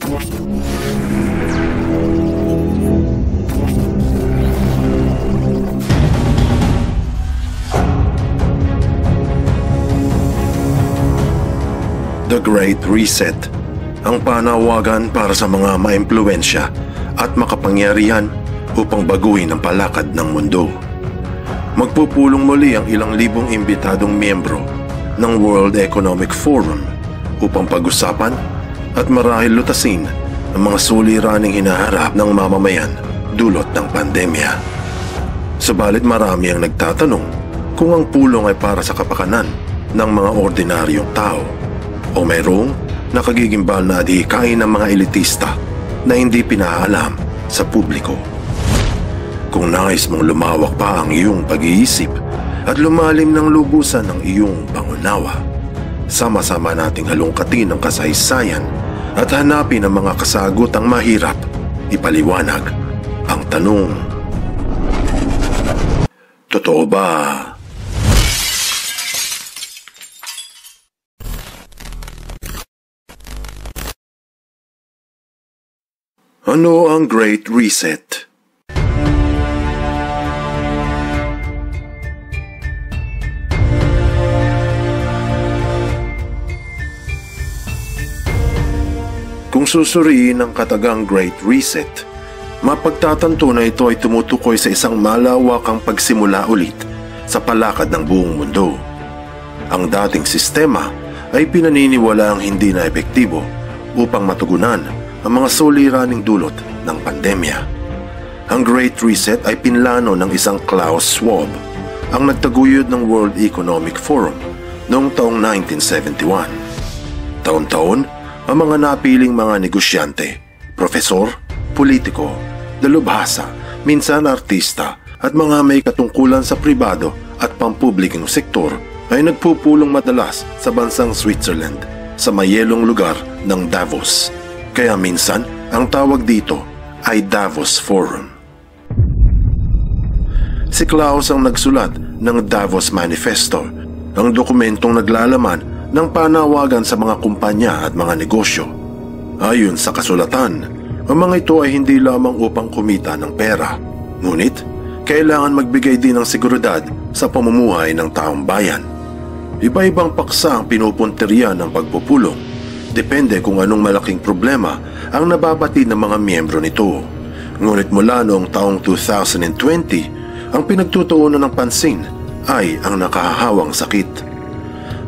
The Great Reset, ang panawagan para sa mga maimpluwensya at makapangyarihan upang baguhin ang palakad ng mundo. Magpupulong muli ang ilang libong imbitadong miyembro ng World Economic Forum upang pag-usapan at marahil lutasin ang mga suliraning hinaharap ng mamamayan dulot ng pandemya. Subalit marami ang nagtatanong kung ang pulong ay para sa kapakanan ng mga ordinaryong tao o mayroong nakagigimbal na adhikain ng mga elitista na hindi pinaalam sa publiko. Kung nais mong lumawak pa ang iyong pag-iisip at lumalim ng lubusan ng iyong pangunawa, sama-sama nating halungkatin ang kasaysayan at hanapin ang mga kasagutang mahirap, ipaliwanag ang tanong. Totoo ba? Ano ang Great Reset? Kung susuriin ang katagang Great Reset, mapagtatanto na ito ay tumutukoy sa isang malawakang pagsimula ulit sa palakad ng buong mundo. Ang dating sistema ay pinaniniwalaang hindi na epektibo upang matugunan ang mga suliraning dulot ng pandemya. Ang Great Reset ay pinlano ng isang Klaus Schwab, ang nagtaguyod ng World Economic Forum noong taong 1971. Taon-taon, ang mga napiling mga negosyante, profesor, politiko, dalubhasa, minsan artista at mga may katungkulan sa pribado at pampublikong sektor ay nagpupulong madalas sa bansang Switzerland sa mayelong lugar ng Davos. Kaya minsan, ang tawag dito ay Davos Forum. Si Klaus ang nagsulat ng Davos Manifesto, ang dokumentong naglalaman ng panawagan sa mga kumpanya at mga negosyo. Ayon sa kasulatan, ang mga ito ay hindi lamang upang kumita ng pera, ngunit kailangan magbigay din ng seguridad sa pamumuhay ng taong bayan. Iba-ibang paksa ang pinupunteriya ng pagpupulong. Depende kung anong malaking problema ang nababatid ng mga miyembro nito. Ngunit mula noong taong 2020, ang pinagtutuunan ng pansin ay ang nakahahawang sakit.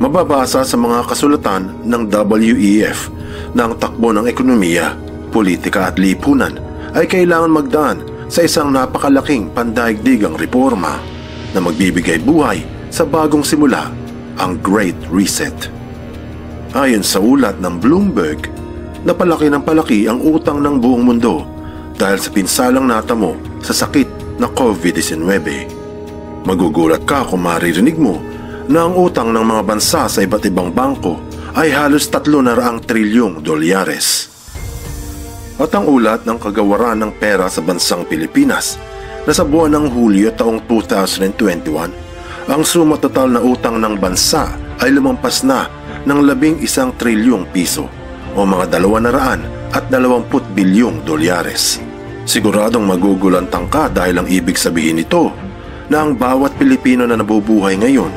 Mababasa sa mga kasulatan ng WEF na ang takbo ng ekonomiya, politika at lipunan ay kailangan magdaan sa isang napakalaking pandaigdigang reforma na magbibigay buhay sa bagong simula, ang Great Reset. Ayon sa ulat ng Bloomberg, napalaki ng palaki ang utang ng buong mundo dahil sa pinsalang natamo sa sakit na COVID-19. Magugulat ka kung maririnig mo na ang utang ng mga bansa sa iba't ibang bangko ay halos 300 trilyong dolyares. At ang ulat ng kagawaran ng pera sa bansang Pilipinas na sa buwan ng Hulyo taong 2021, ang suma total na utang ng bansa ay lumampas na ng 11 trilyong piso o mga 220 bilyong dolyares. Siguradong magugulantang ka dahil ang ibig sabihin nito na ang bawat Pilipino na nabubuhay ngayon,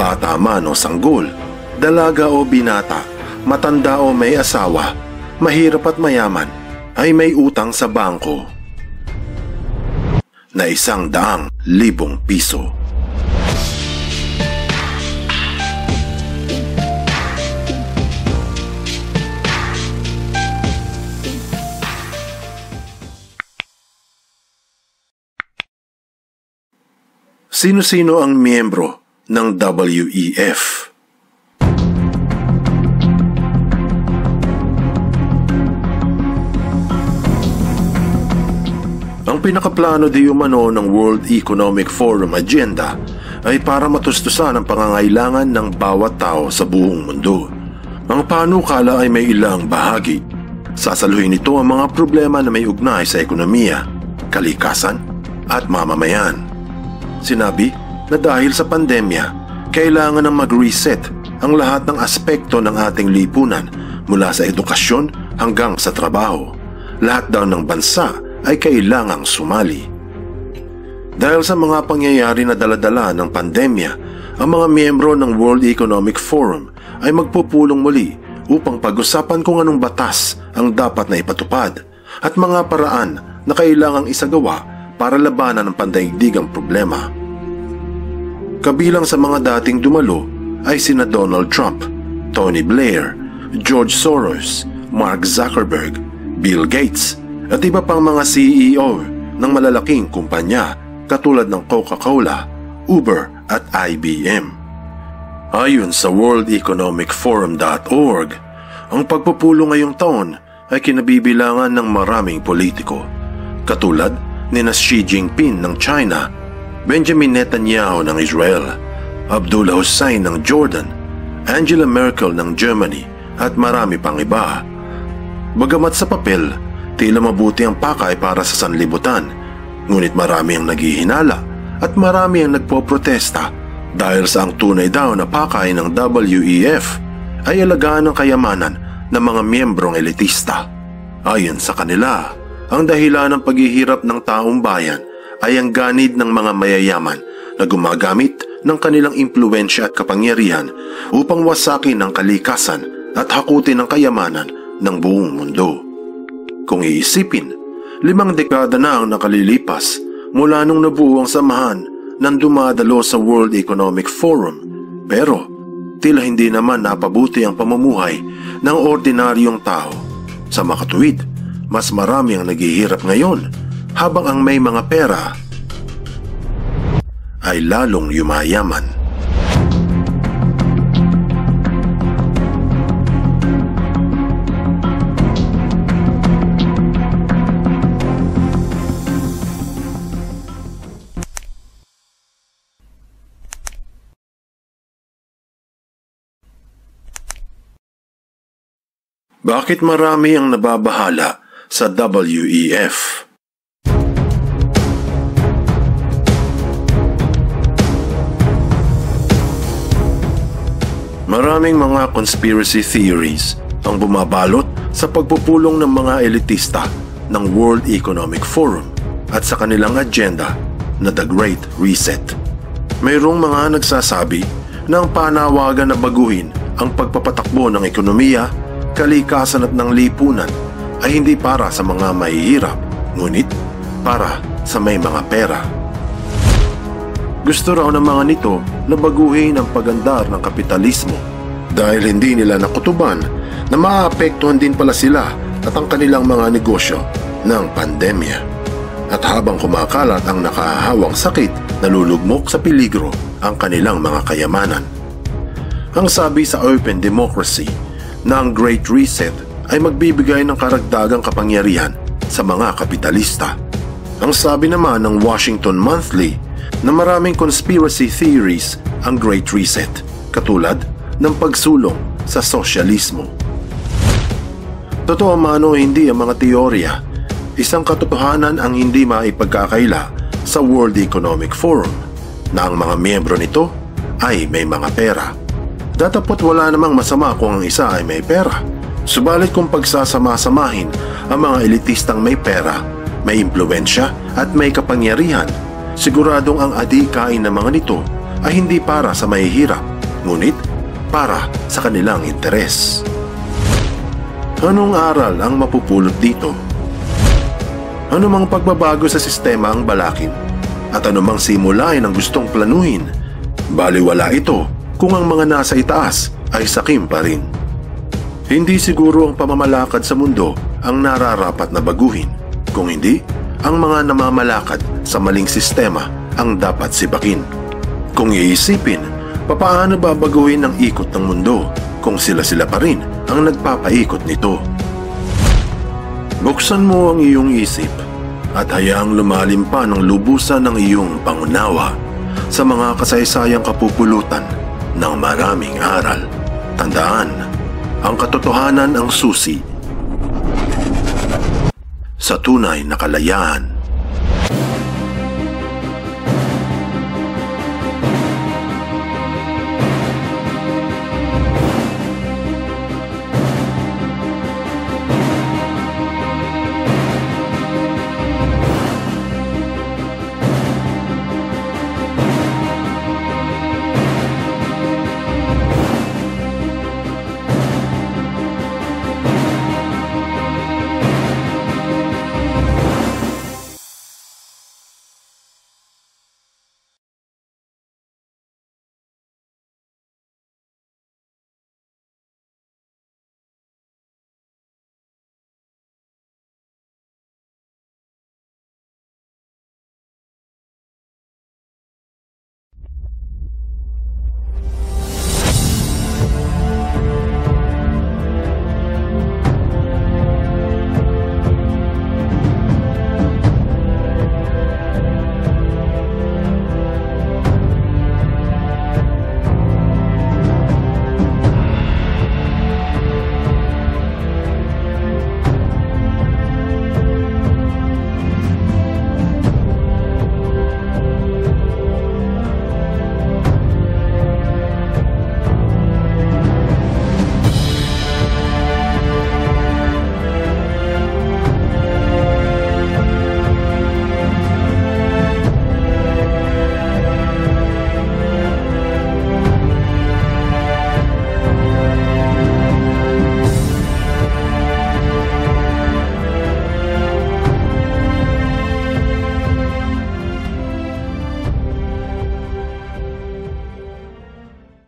bata man o sanggol, dalaga o binata, matanda o may asawa, mahirap at mayaman, ay may utang sa bangko na 100,000 piso. Sino-sino ang miyembro ng WEF? Ang pinakaplano di umano ng World Economic Forum agenda ay para matustusan ang pangangailangan ng bawat tao sa buong mundo. Ang panukala ay may ilang bahagi. Sasaluhin nito ang mga problema na may ugnay sa ekonomiya, kalikasan at mamamayan. Sinabi na dahil sa pandemya, kailangan ng mag-reset ang lahat ng aspekto ng ating lipunan mula sa edukasyon hanggang sa trabaho. Lahat daw ng bansa ay kailangang sumali. Dahil sa mga pangyayari na daladala ng pandemya, ang mga miyembro ng World Economic Forum ay magpupulong muli upang pag-usapan kung anong batas ang dapat na ipatupad at mga paraan na kailangang isagawa para labanan ang pandaigdigang problema. Kabilang sa mga dating dumalo ay sina Donald Trump, Tony Blair, George Soros, Mark Zuckerberg, Bill Gates at iba pang mga CEO ng malalaking kumpanya katulad ng Coca-Cola, Uber at IBM. Ayon sa worldeconomicforum.org, ang pagpupulong ngayong taon ay kinabibilangan ng maraming politiko katulad ni Xi Jinping ng China, Benjamin Netanyahu ng Israel, Abdullah Hussein ng Jordan, Angela Merkel ng Germany at marami pang iba. Bagamat sa papel, tila mabuti ang pakay para sa sanlibutan, ngunit marami ang naghihinala at marami ang nagpoprotesta dahil sa ang tunay daw na pakay ng WEF ay alagaan ng kayamanan ng mga miyembrong elitista. Ayon sa kanila, ang dahilan ng paghihirap ng taong bayan ay ang ganid ng mga mayayaman na gumagamit ng kanilang impluwensya at kapangyarihan upang wasakin ang kalikasan at hakutin ang kayamanan ng buong mundo. Kung iisipin, 5 dekada na ang nakalilipas mula nung nabuo ang samahan ng dumadalo sa World Economic Forum, pero tila hindi naman napabuti ang pamumuhay ng ordinaryong tao. Sa makatuwid, mas marami ang naghihirap ngayon habang ang may mga pera ay lalong yumayaman. Bakit marami ang nababahala sa WEF? Maraming mga conspiracy theories ang bumabalot sa pagpupulong ng mga elitista ng World Economic Forum at sa kanilang agenda na The Great Reset. Mayroong mga nagsasabi na ang panawagan na baguhin ang pagpapatakbo ng ekonomiya, kalikasan at ng lipunan ay hindi para sa mga mahihirap, ngunit para sa may mga pera. Gusto raw ng mga nito na baguhin ang pagandar ng kapitalismo dahil hindi nila nakutuban na maaapektuhan din pala sila at ang kanilang mga negosyo ng pandemya. At habang kumakalat ang nakahahawang sakit, nalulugmok sa peligro ang kanilang mga kayamanan. Ang sabi sa Open Democracy na ang Great Reset ay magbibigay ng karagdagang kapangyarihan sa mga kapitalista. Ang sabi naman ng Washington Monthly na maraming conspiracy theories ang Great Reset, katulad ng pagsulong sa sosyalismo. Totoo man o hindi ang mga teorya, isang katotohanan ang hindi maipagkakaila sa World Economic Forum na ang mga miyembro nito ay may mga pera. Datapot wala namang masama kung ang isa ay may pera. Subalit kung pagsasama-samahin ang mga elitistang may pera, may impluwensya at may kapangyarihan, siguradong ang adhikain ng mga nito ay hindi para sa mahihirap, ngunit para sa kanilang interes. Anong aral ang mapupulot dito? Anumang pagbabago sa sistema ang balakin at anumang simulain ang gustong planuhin, baliwala ito kung ang mga nasa itaas ay sakim pa rin. Hindi siguro ang pamamalakad sa mundo ang nararapat na baguhin, kung hindi ang mga namamalakad sa maling sistema ang dapat sibakin. Kung iisipin, papaano ba baguhin ang ikot ng mundo kung sila-sila pa rin ang nagpapaikot nito? Buksan mo ang iyong isip at hayaang lumalim pa ng lubusan ng iyong pangunawa sa mga kasaysayang kapupulutan ng maraming aral. Tandaan, ang katotohanan ang susi sa tunay na kalayaan.